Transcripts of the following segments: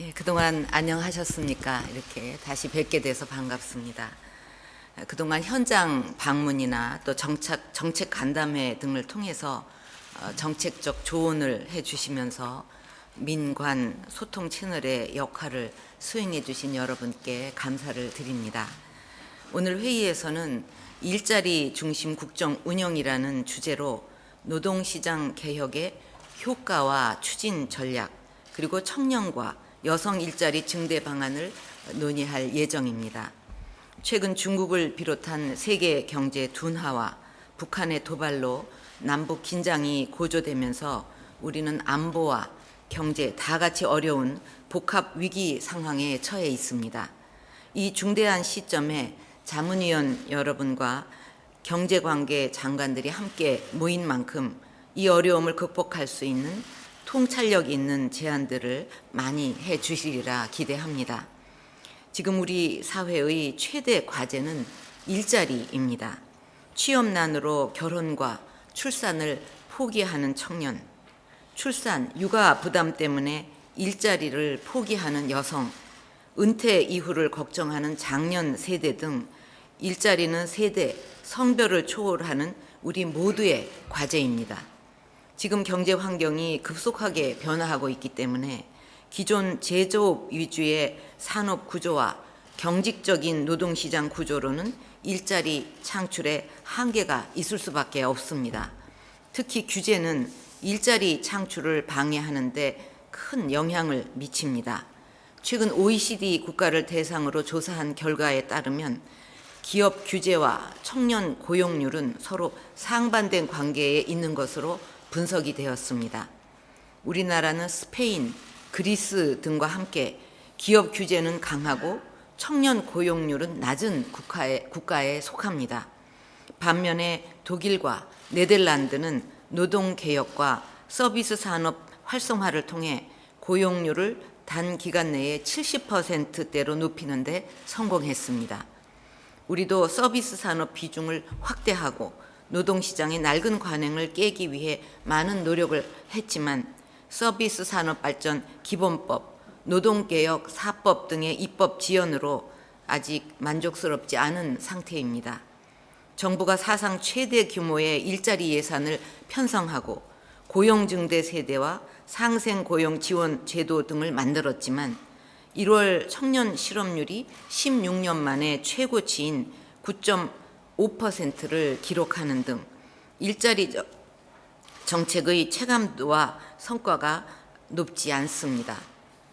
예, 그동안 안녕하셨습니까? 이렇게 다시 뵙게 돼서 반갑습니다. 그동안 현장 방문이나 또 정책 간담회 등을 통해서 정책적 조언을 해주시면서 민관 소통 채널의 역할을 수행해 주신 여러분께 감사를 드립니다. 오늘 회의에서는 일자리 중심 국정 운영이라는 주제로 노동시장 개혁의 효과와 추진 전략, 그리고 청년과 여성 일자리 증대 방안을 논의할 예정입니다. 최근 중국을 비롯한 세계 경제 둔화와 북한의 도발로 남북 긴장이 고조되면서 우리는 안보와 경제 다 같이 어려운 복합 위기 상황에 처해 있습니다. 이 중대한 시점에 자문위원 여러분과 경제관계 장관들이 함께 모인 만큼 이 어려움을 극복할 수 있는 통찰력 있는 제안들을 많이 해 주시리라 기대합니다. 지금 우리 사회의 최대 과제는 일자리입니다. 취업난으로 결혼과 출산을 포기하는 청년, 출산, 육아 부담 때문에 일자리를 포기하는 여성, 은퇴 이후를 걱정하는 장년 세대 등 일자리는 세대, 성별을 초월하는 우리 모두의 과제입니다. 지금 경제 환경이 급속하게 변화하고 있기 때문에 기존 제조업 위주의 산업 구조와 경직적인 노동시장 구조로는 일자리 창출에 한계가 있을 수밖에 없습니다. 특히 규제는 일자리 창출을 방해하는 데 큰 영향을 미칩니다. 최근 OECD 국가를 대상으로 조사한 결과에 따르면 기업 규제와 청년 고용률은 서로 상반된 관계에 있는 것으로 분석이 되었습니다. 우리나라는 스페인, 그리스 등과 함께 기업 규제는 강하고 청년 고용률은 낮은 국가에 속합니다. 반면에 독일과 네덜란드는 노동개혁과 서비스 산업 활성화를 통해 고용률을 단기간 내에 70%대로 높이는 데 성공했습니다. 우리도 서비스 산업 비중을 확대하고 노동시장의 낡은 관행을 깨기 위해 많은 노력을 했지만 서비스 산업 발전 기본법, 노동개혁 4법 등의 입법 지연으로 아직 만족스럽지 않은 상태입니다. 정부가 사상 최대 규모의 일자리 예산을 편성하고 고용증대 세대와 상생고용 지원 제도 등을 만들었지만 1월 청년 실업률이 16년 만에 최고치인 9.5%를 기록하는 등 일자리 정책의 체감도와 성과가 높지 않습니다.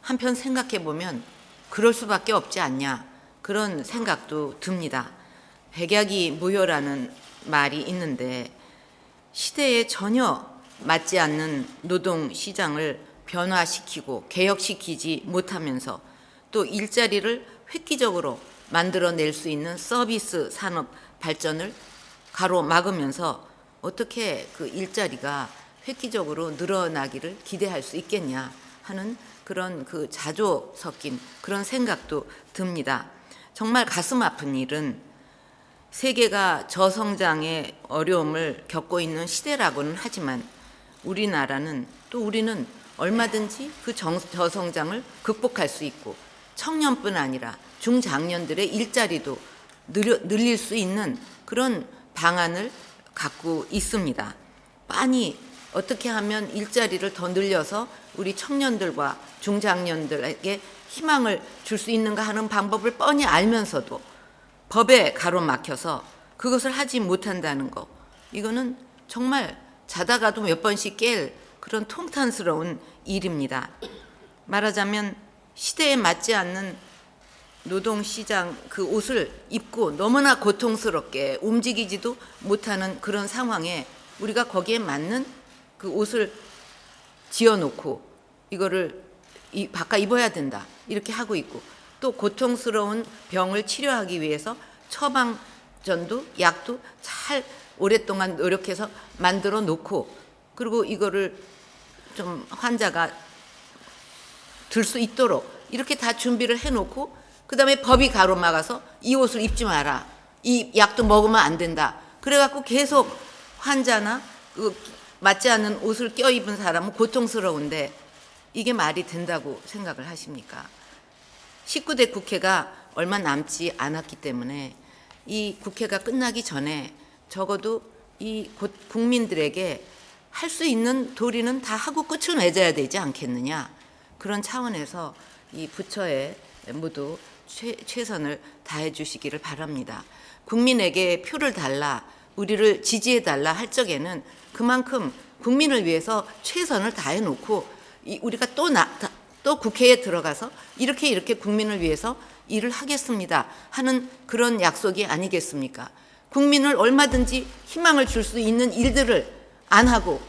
한편 생각해 보면 그럴 수밖에 없지 않냐, 그런 생각도 듭니다. 백약이 무효라는 말이 있는데 시대에 전혀 맞지 않는 노동시장을 변화시키고 개혁시키지 못하면서 또 일자리를 획기적으로 만들어낼 수 있는 서비스 산업 발전을 가로막으면서 어떻게 그 일자리가 획기적으로 늘어나기를 기대할 수 있겠냐 하는 그런 그 자조 섞인 그런 생각도 듭니다. 정말 가슴 아픈 일은 세계가 저성장의 어려움을 겪고 있는 시대라고는 하지만 우리나라는 또 우리는 얼마든지 그 저성장을 극복할 수 있고 청년뿐 아니라 중장년들의 일자리도 늘릴 수 있는 그런 방안을 갖고 있습니다. 빤히 어떻게 하면 일자리를 더 늘려서 우리 청년들과 중장년들에게 희망을 줄 수 있는가 하는 방법을 뻔히 알면서도 법에 가로막혀서 그것을 하지 못한다는 거, 이거는 정말 자다가도 몇 번씩 깰 그런 통탄스러운 일입니다. 말하자면 시대에 맞지 않는 노동시장 그 옷을 입고 너무나 고통스럽게 움직이지도 못하는 그런 상황에 우리가 거기에 맞는 그 옷을 지어놓고 이거를 바꿔 입어야 된다 이렇게 하고 있고, 또 고통스러운 병을 치료하기 위해서 처방전도 약도 잘 오랫동안 노력해서 만들어 놓고, 그리고 이거를 좀 환자가 들 수 있도록 이렇게 다 준비를 해놓고 그 다음에 법이 가로막아서 이 옷을 입지 마라, 이 약도 먹으면 안 된다, 그래갖고 계속 환자나 그 맞지 않는 옷을 껴입은 사람은 고통스러운데 이게 말이 된다고 생각을 하십니까? 19대 국회가 얼마 남지 않았기 때문에 이 국회가 끝나기 전에 적어도 이 국민들에게 할 수 있는 도리는 다 하고 끝을 맺어야 되지 않겠느냐. 그런 차원에서 이 부처에 모두 최선을 다해 주시기를 바랍니다. 국민에게 표를 달라, 우리를 지지해 달라 할 적에는 그만큼 국민을 위해서 최선을 다해 놓고 우리가 또 국회에 들어가서 이렇게 국민을 위해서 일을 하겠습니다 하는 그런 약속이 아니겠습니까? 국민을 얼마든지 희망을 줄 수 있는 일들을 안 하고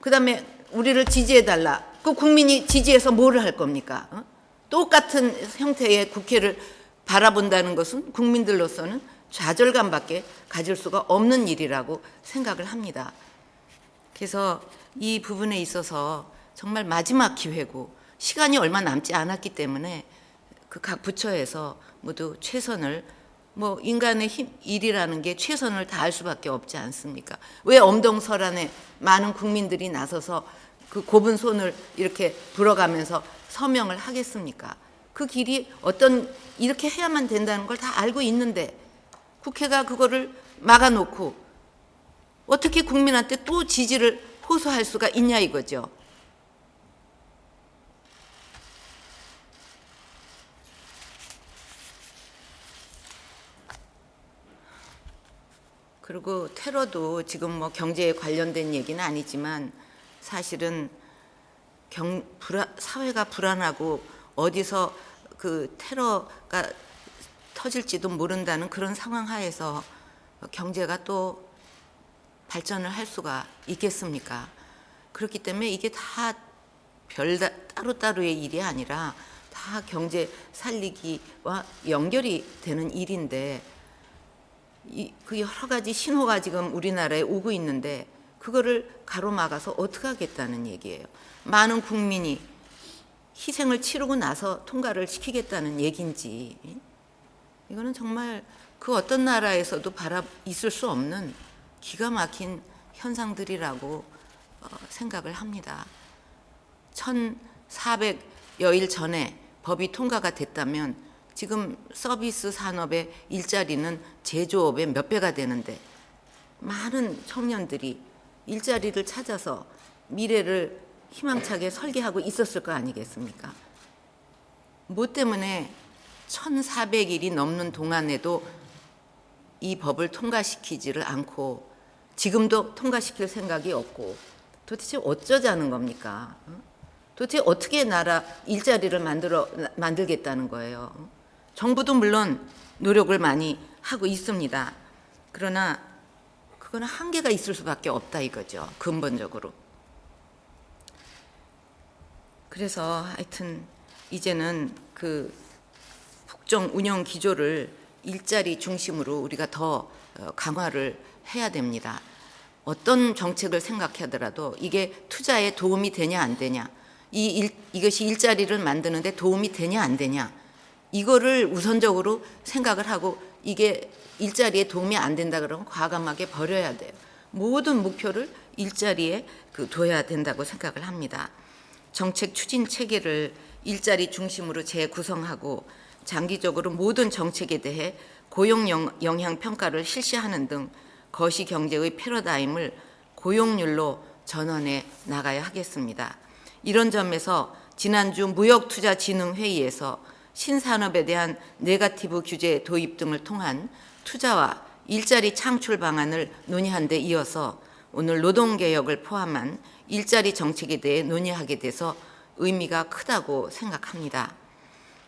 그다음에 우리를 지지해 달라. 그 국민이 지지해서 뭐를 할 겁니까? 똑같은 형태의 국회를 바라본다는 것은 국민들로서는 좌절감밖에 가질 수가 없는 일이라고 생각을 합니다. 그래서 이 부분에 있어서 정말 마지막 기회고 시간이 얼마 남지 않았기 때문에 그 각 부처에서 모두 최선을, 인간의 일이라는 게 최선을 다할 수밖에 없지 않습니까? 왜 엄동설안에 많은 국민들이 나서서 그 곱은 손을 이렇게 불어가면서 서명을 하겠습니까? 그 길이 이렇게 해야만 된다는 걸 다 알고 있는데 국회가 그거를 막아놓고 어떻게 국민한테 또 지지를 호소할 수가 있냐 이거죠. 그리고 테러도 지금 경제에 관련된 얘기는 아니지만 사실은 사회가 불안하고 어디서 그 테러가 터질지도 모른다는 그런 상황 하에서 경제가 또 발전을 할 수가 있겠습니까? 그렇기 때문에 이게 다 따로따로의 일이 아니라 다 경제 살리기와 연결이 되는 일인데 그 여러 가지 신호가 지금 우리나라에 오고 있는데 그거를 가로막아서 어떻게 하겠다는 얘기예요. 많은 국민이 희생을 치르고 나서 통과를 시키겠다는 얘기인지 이거는 정말 그 어떤 나라에서도 있을 수 없는 기가 막힌 현상들이라고 생각을 합니다. 1400여일 전에 법이 통과가 됐다면 지금 서비스 산업의 일자리는 제조업의 몇 배가 되는데 많은 청년들이 일자리를 찾아서 미래를 희망차게 설계하고 있었을 거 아니겠습니까? 뭐 때문에 1400일이 넘는 동안에도 이 법을 통과시키지를 않고 지금도 통과시킬 생각이 없고 도대체 어쩌자는 겁니까? 도대체 어떻게 나라 일자리를 만들겠다는 거예요? 정부도 물론 노력을 많이 하고 있습니다. 그러나 그거는 한계가 있을 수밖에 없다 이거죠. 근본적으로. 그래서 하여튼 이제는 그 국정 운영 기조를 일자리 중심으로 우리가 더 강화를 해야 됩니다. 어떤 정책을 생각하더라도 이게 투자에 도움이 되냐 안 되냐, 이것이 일자리를 만드는 데 도움이 되냐 안 되냐, 이거를 우선적으로 생각을 하고 이게 일자리에 도움이 안 된다 그러면 과감하게 버려야 돼요. 모든 목표를 일자리에 둬야 된다고 생각을 합니다. 정책 추진 체계를 일자리 중심으로 재구성하고 장기적으로 모든 정책에 대해 고용 영향 평가를 실시하는 등 거시경제의 패러다임을 고용률로 전환해 나가야 하겠습니다. 이런 점에서 지난주 무역투자진흥회의에서 신산업에 대한 네거티브 규제 도입 등을 통한 투자와 일자리 창출 방안을 논의한 데 이어서 오늘 노동개혁을 포함한 일자리 정책에 대해 논의하게 돼서 의미가 크다고 생각합니다.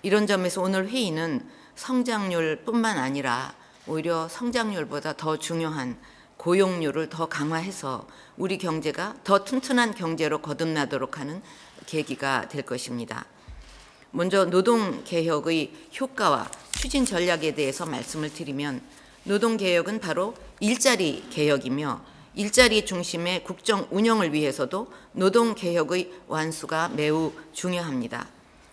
이런 점에서 오늘 회의는 성장률뿐만 아니라 오히려 성장률보다 더 중요한 고용률을 더 강화해서 우리 경제가 더 튼튼한 경제로 거듭나도록 하는 계기가 될 것입니다. 먼저 노동개혁의 효과와 추진 전략에 대해서 말씀을 드리면 노동개혁은 바로 일자리 개혁이며 일자리 중심의 국정 운영을 위해서도 노동개혁의 완수가 매우 중요합니다.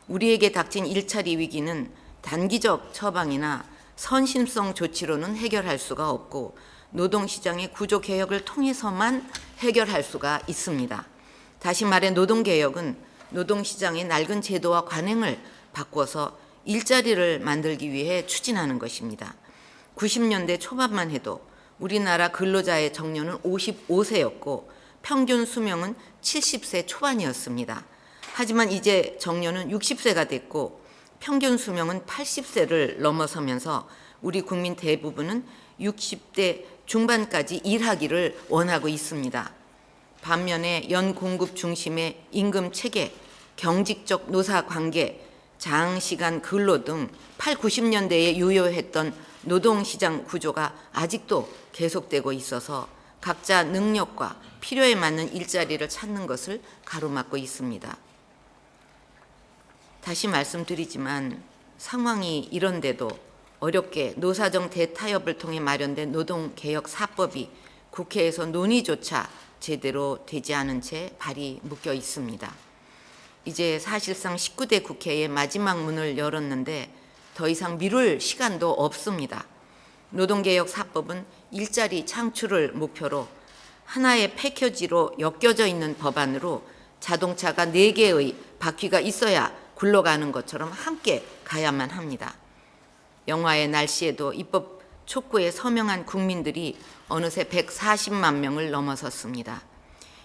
우리에게 닥친 일자리 위기는 단기적 처방이나 선심성 조치로는 해결할 수가 없고 노동시장의 구조개혁을 통해서만 해결할 수가 있습니다. 다시 말해 노동개혁은 노동시장의 낡은 제도와 관행을 바꿔서 일자리를 만들기 위해 추진하는 것입니다. 90년대 초반만 해도 우리나라 근로자의 정년은 55세였고 평균 수명은 70세 초반이었습니다. 하지만 이제 정년은 60세가 됐고 평균 수명은 80세를 넘어서면서 우리 국민 대부분은 60대 중반까지 일하기를 원하고 있습니다. 반면에 연공급 중심의 임금 체계, 경직적 노사 관계, 장시간 근로 등 8, 90년대에 유효했던 노동시장 구조가 아직도 계속되고 있어서 각자 능력과 필요에 맞는 일자리를 찾는 것을 가로막고 있습니다. 다시 말씀드리지만 상황이 이런데도 어렵게 노사정 대타협을 통해 마련된 노동개혁 4법이 국회에서 논의조차 제대로 되지 않은 채 발이 묶여 있습니다. 이제 사실상 19대 국회의 마지막 문을 열었는데 더 이상 미룰 시간도 없습니다. 노동개혁 4법은 일자리 창출을 목표로 하나의 패키지로 엮여져 있는 법안으로 자동차가 4개의 바퀴가 있어야 굴러가는 것처럼 함께 가야만 합니다. 영화의 날씨에도 입법 촉구에 서명한 국민들이 어느새 140만 명을 넘어섰습니다.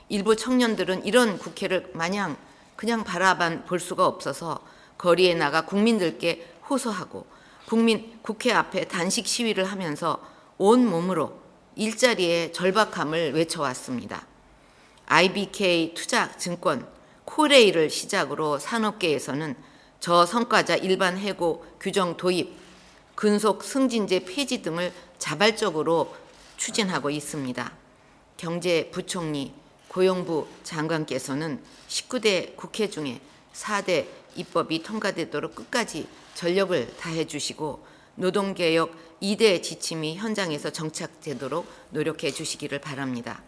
일부 청년들은 이런 국회를 마냥 그냥 바라만 볼 수가 없어서 거리에 나가 국민들께 호소하고 국회 앞에 단식 시위를 하면서 온 몸으로 일자리의 절박함을 외쳐왔습니다. IBK 투자증권, 코레일을 시작으로 산업계에서는 저성과자 일반 해고 규정 도입, 근속 승진제 폐지 등을 자발적으로 추진하고 있습니다. 경제부총리, 고용부 장관께서는 19대 국회 중에 4대 입법이 통과되도록 끝까지 전력을 다해 주시고 노동개혁 2대 지침이 현장에서 정착되도록 노력해 주시기를 바랍니다.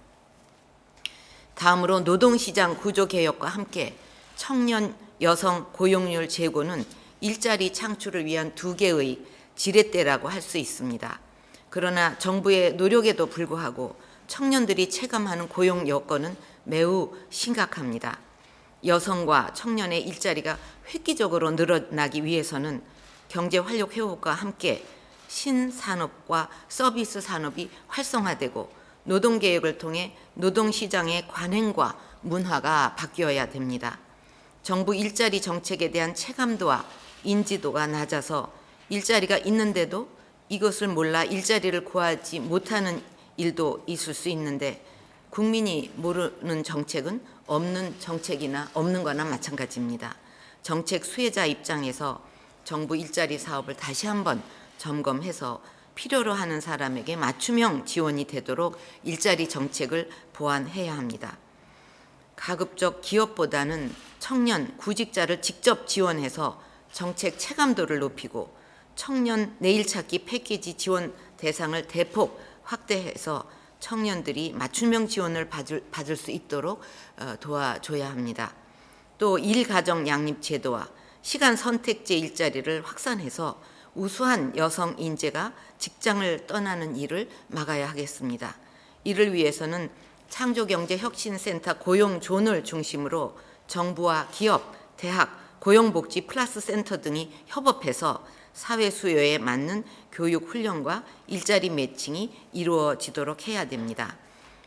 다음으로 노동시장 구조개혁과 함께 청년 여성 고용률 제고는 일자리 창출을 위한 2개의 지렛대라고 할 수 있습니다. 그러나 정부의 노력에도 불구하고 청년들이 체감하는 고용 여건은 매우 심각합니다. 여성과 청년의 일자리가 획기적으로 늘어나기 위해서는 경제 활력 회복과 함께 신산업과 서비스 산업이 활성화되고 노동개혁을 통해 노동시장의 관행과 문화가 바뀌어야 됩니다. 정부 일자리 정책에 대한 체감도와 인지도가 낮아서 일자리가 있는데도 이것을 몰라 일자리를 구하지 못하는 일도 있을 수 있는데 국민이 모르는 정책은 없는 정책이나 없는 거나 마찬가지입니다. 정책 수혜자 입장에서 정부 일자리 사업을 다시 한번 점검해서 필요로 하는 사람에게 맞춤형 지원이 되도록 일자리 정책을 보완해야 합니다. 가급적 기업보다는 청년, 구직자를 직접 지원해서 정책 체감도를 높이고 청년 내일찾기 패키지 지원 대상을 대폭 확대해서 청년들이 맞춤형 지원을 받을 수 있도록 도와줘야 합니다. 또 일가정 양립 제도와 시간 선택제 일자리를 확산해서 우수한 여성 인재가 직장을 떠나는 일을 막아야 하겠습니다. 이를 위해서는 창조경제혁신센터 고용존을 중심으로 정부와 기업, 대학, 고용복지 플러스 센터 등이 협업해서 사회 수요에 맞는 교육 훈련과 일자리 매칭이 이루어지도록 해야 됩니다.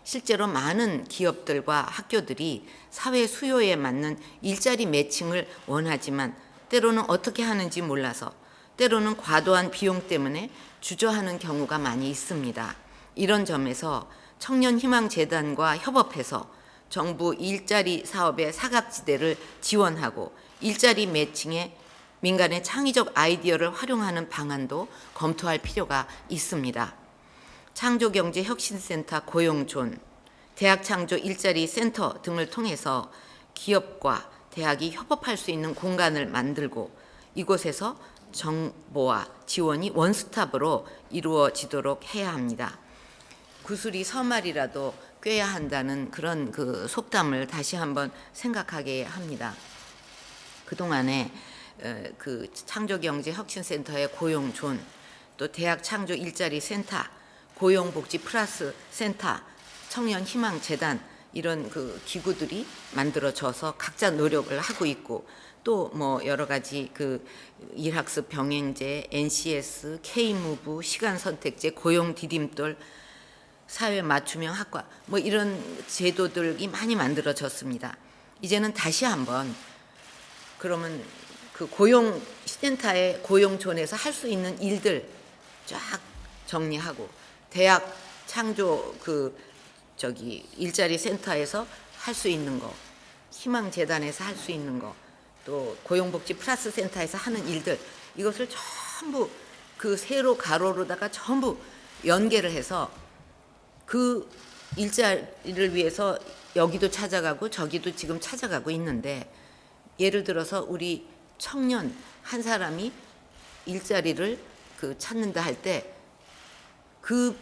실제로 많은 기업들과 학교들이 사회 수요에 맞는 일자리 매칭을 원하지만 때로는 어떻게 하는지 몰라서 때로는 과도한 비용 때문에 주저하는 경우가 많이 있습니다. 이런 점에서 청년희망재단과 협업해서 정부 일자리 사업의 사각지대를 지원하고 일자리 매칭에 민간의 창의적 아이디어를 활용하는 방안도 검토할 필요가 있습니다. 창조경제혁신센터 고용존, 대학창조 일자리 센터 등을 통해서 기업과 대학이 협업할 수 있는 공간을 만들고 이곳에서 정보와 지원이 원스톱으로 이루어지도록 해야 합니다. 구슬이 서말이라도 꿰야 한다는 그런 속담을 다시 한번 생각하게 합니다. 그동안에 그 창조경제혁신센터의 고용존, 또 대학창조 일자리 센터, 고용복지 플러스 센터, 청년희망재단 이런 그 기구들이 만들어져서 각자 노력을 하고 있고, 또 뭐 여러 가지 그 일학습 병행제, NCS, K무브, 시간 선택제, 고용 디딤돌, 사회 맞춤형 학과, 뭐 이런 제도들이 많이 만들어졌습니다. 이제는 다시 한번 그러면 그 고용 센터의 고용존에서 할 수 있는 일들 쫙 정리하고, 대학 창조 일자리 센터에서 할 수 있는 거, 희망재단에서 할 수 있는 거, 또 고용복지 플러스 센터에서 하는 일들, 이것을 전부 그 세로 가로로다가 전부 연계를 해서 그 일자리를 위해서 여기도 찾아가고 저기도 지금 찾아가고 있는데, 예를 들어서 우리 청년 한 사람이 일자리를 찾는다 할 때 그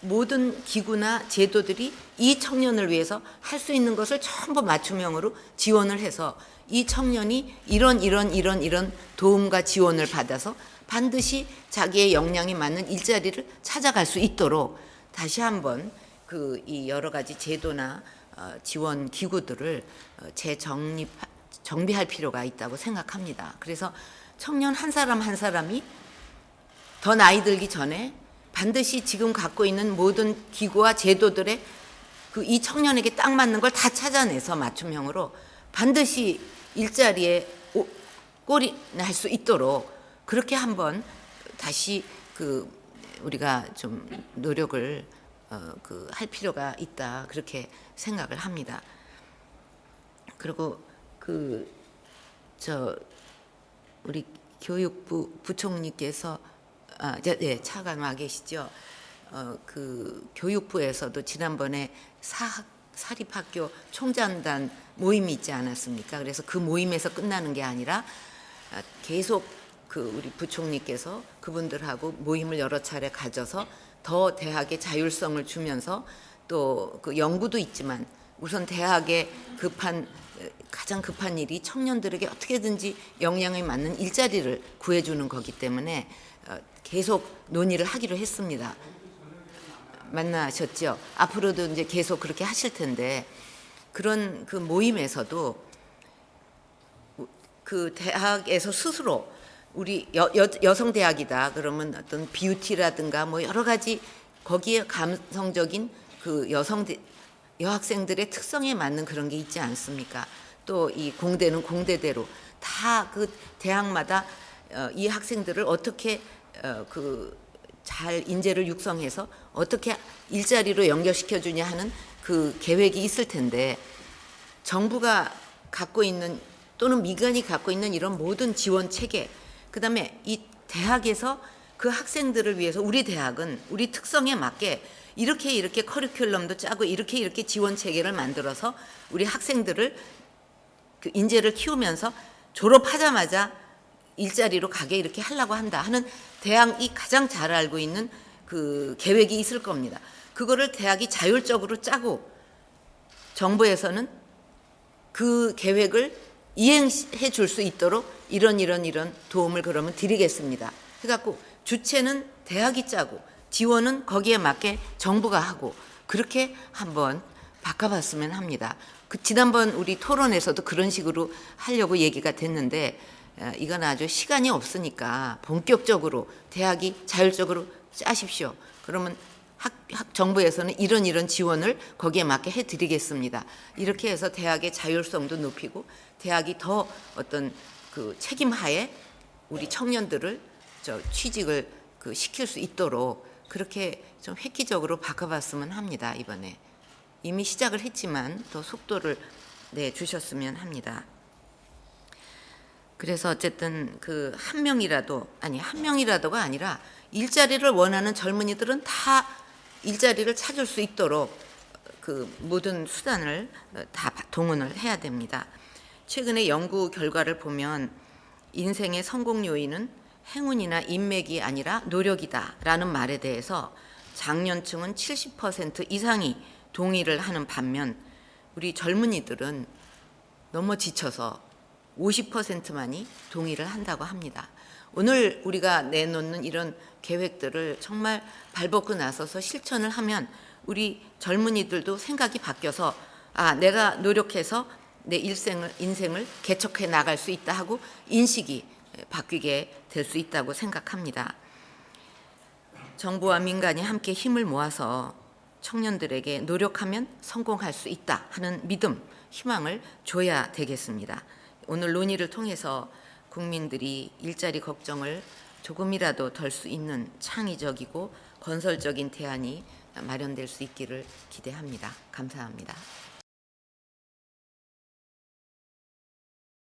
모든 기구나 제도들이 이 청년을 위해서 할 수 있는 것을 전부 맞춤형으로 지원을 해서 이 청년이 이런 도움과 지원을 받아서 반드시 자기의 역량에 맞는 일자리를 찾아갈 수 있도록 다시 한번 이 여러 가지 제도나 지원 기구들을 정비할 필요가 있다고 생각합니다. 그래서 청년 한 사람 한 사람이 더 나이 들기 전에 반드시 지금 갖고 있는 모든 기구와 제도들의 이 청년에게 딱 맞는 걸 다 찾아내서 맞춤형으로 반드시 일자리에 꼴이날 수 있도록 그렇게 한번 다시 우리가 좀 노력을 할 필요가 있다, 그렇게 생각을 합니다. 그리고 우리 교육부 부총리께서 차관 와 계시죠. 교육부에서도 지난번에 사립학교 총장단 모임이 있지 않았습니까? 그래서 그 모임에서 끝나는 게 아니라 계속 우리 부총리께서 그분들하고 모임을 여러 차례 가져서 더 대학의 자율성을 주면서 또 연구도 있지만 우선 대학의 가장 급한 일이 청년들에게 어떻게든지 역량에 맞는 일자리를 구해주는 거기 때문에 계속 논의를 하기로 했습니다. 만나셨죠? 앞으로도 이제 계속 그렇게 하실 텐데, 그런 모임에서도 대학에서 스스로 우리 여성 대학이다 그러면 어떤 뷰티라든가 뭐 여러 가지 거기에 감성적인 여학생들의 특성에 맞는 그런 게 있지 않습니까? 또 이 공대는 공대대로 다 대학마다 이 학생들을 어떻게 잘 인재를 육성해서 어떻게 일자리로 연결시켜 주냐 하는 계획이 있을 텐데, 정부가 갖고 있는 또는 민간이 갖고 있는 이런 모든 지원 체계, 그다음에 이 대학에서 그 학생들을 위해서 우리 대학은 우리 특성에 맞게 이렇게 커리큘럼도 짜고 이렇게 지원 체계를 만들어서 우리 학생들을 인재를 키우면서 졸업하자마자 일자리로 가게 이렇게 하려고 한다 하는 대학이 가장 잘 알고 있는 계획이 있을 겁니다. 그거를 대학이 자율적으로 짜고 정부에서는 그 계획을 이행해 줄 수 있도록 이런 도움을 그러면 드리겠습니다. 그래갖고 주체는 대학이 짜고 지원은 거기에 맞게 정부가 하고 그렇게 한번 바꿔봤으면 합니다. 지난번 우리 토론에서도 그런 식으로 하려고 얘기가 됐는데, 이건 아주 시간이 없으니까 본격적으로 대학이 자율적으로 짜십시오. 그러면 정부에서는 이런 지원을 거기에 맞게 해드리겠습니다. 이렇게 해서 대학의 자율성도 높이고 대학이 더 어떤 책임하에 우리 청년들을 취직을 시킬 수 있도록 그렇게 좀 획기적으로 바꿔봤으면 합니다. 이번에 이미 시작을 했지만 더 속도를 주셨으면 합니다. 그래서 어쨌든 한 명이라도가 아니라 일자리를 원하는 젊은이들은 다 일자리를 찾을 수 있도록 모든 수단을 다 동원을 해야 됩니다. 최근에 연구 결과를 보면 인생의 성공 요인은 행운이나 인맥이 아니라 노력이다라는 말에 대해서 장년층은 70% 이상이 동의를 하는 반면 우리 젊은이들은 너무 지쳐서 50%만이 동의를 한다고 합니다. 오늘 우리가 내놓는 이런 계획들을 정말 발벗고 나서서 실천을 하면 우리 젊은이들도 생각이 바뀌어서 내가 노력해서 내 인생을 개척해 나갈 수 있다 하고 인식이 바뀌게 될 수 있다고 생각합니다. 정부와 민간이 함께 힘을 모아서 청년들에게 노력하면 성공할 수 있다 하는 믿음, 희망을 줘야 되겠습니다. 오늘 논의를 통해서 국민들이 일자리 걱정을 조금이라도 덜 수 있는 창의적이고 건설적인 대안이 마련될 수 있기를 기대합니다. 감사합니다.